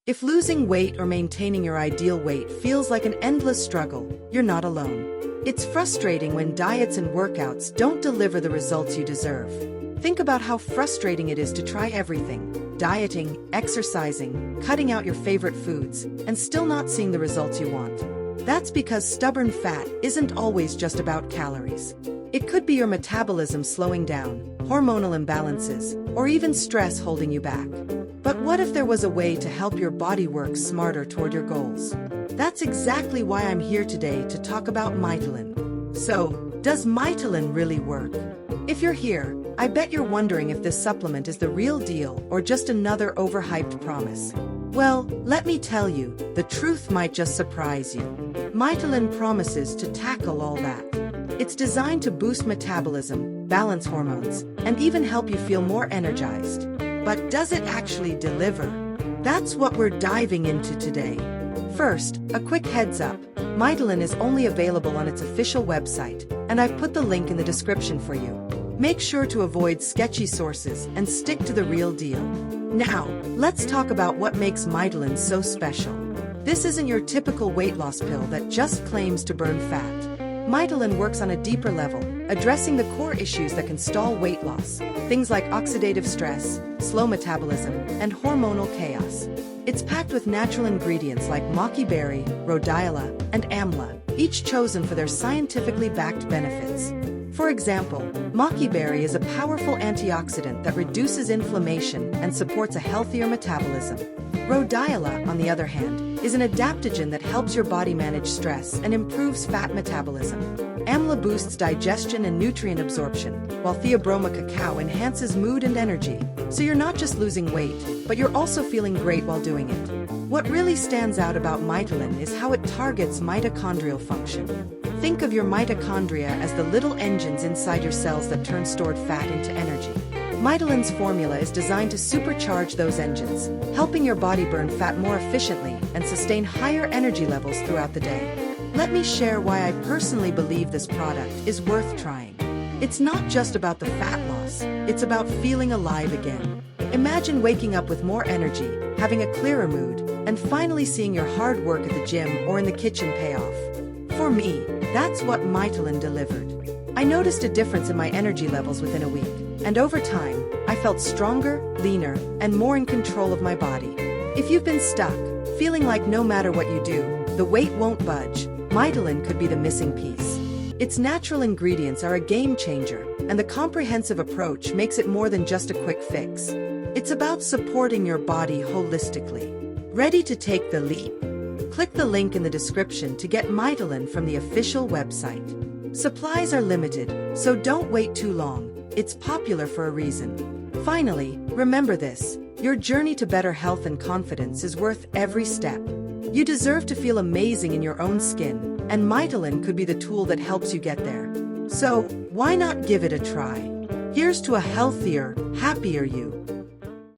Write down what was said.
If losing weight or maintaining your ideal weight feels like an endless struggle, you're not alone. It's frustrating when diets and workouts don't deliver the results you deserve. Think about how frustrating it is to try everything: dieting, exercising, cutting out your favorite foods, and still not seeing the results you want. That's because stubborn fat isn't always just about calories. It could be your metabolism slowing down, hormonal imbalances, or even stress holding you back. But what if there was a way to help your body work smarter toward your goals? That's exactly why I'm here today to talk about Mitolyn. So, does Mitolyn really work? If you're here, I bet you're wondering if this supplement is the real deal or just another overhyped promise. Well, let me tell you, the truth might just surprise you. Mitolyn promises to tackle all that. It's designed to boost metabolism, balance hormones, and even help you feel more energized. But does it actually deliver? That's what we're diving into today. First, a quick heads up. Mitolyn is only available on its official website, and I've put the link in the description for you. Make sure to avoid sketchy sources and stick to the real deal. Now, let's talk about what makes Mitolyn so special. This isn't your typical weight loss pill that just claims to burn fat. Mitolyn works on a deeper level, addressing the core issues that can stall weight loss, things like oxidative stress, slow metabolism, and hormonal chaos. It's packed with natural ingredients like maqui berry, rhodiola, and amla, each chosen for their scientifically backed benefits. For example, maqui berry is a powerful antioxidant that reduces inflammation and supports a healthier metabolism. Rhodiola, on the other hand, is an adaptogen that helps your body manage stress and improves fat metabolism. Amla boosts digestion and nutrient absorption, while theobroma cacao enhances mood and energy. So you're not just losing weight, but you're also feeling great while doing it. What really stands out about Mitolyn is how it targets mitochondrial function. Think of your mitochondria as the little engines inside your cells that turn stored fat into energy. Mitolyn's formula is designed to supercharge those engines, helping your body burn fat more efficiently and sustain higher energy levels throughout the day. Let me share why I personally believe this product is worth trying. It's not just about the fat loss, it's about feeling alive again. Imagine waking up with more energy, having a clearer mood, and finally seeing your hard work at the gym or in the kitchen pay off. For me, that's what Mitolyn delivered. I noticed a difference in my energy levels within a week, and over time, I felt stronger, leaner, and more in control of my body. If you've been stuck, feeling like no matter what you do, the weight won't budge, Mitolyn could be the missing piece. Its natural ingredients are a game changer, and the comprehensive approach makes it more than just a quick fix. It's about supporting your body holistically. Ready to take the leap? Click the link in the description to get Mitolyn from the official website. Supplies are limited, so don't wait too long. It's popular for a reason. Finally, remember this: your journey to better health and confidence is worth every step. You deserve to feel amazing in your own skin, and Mitolyn could be the tool that helps you get there. So, why not give it a try? Here's to a healthier, happier you.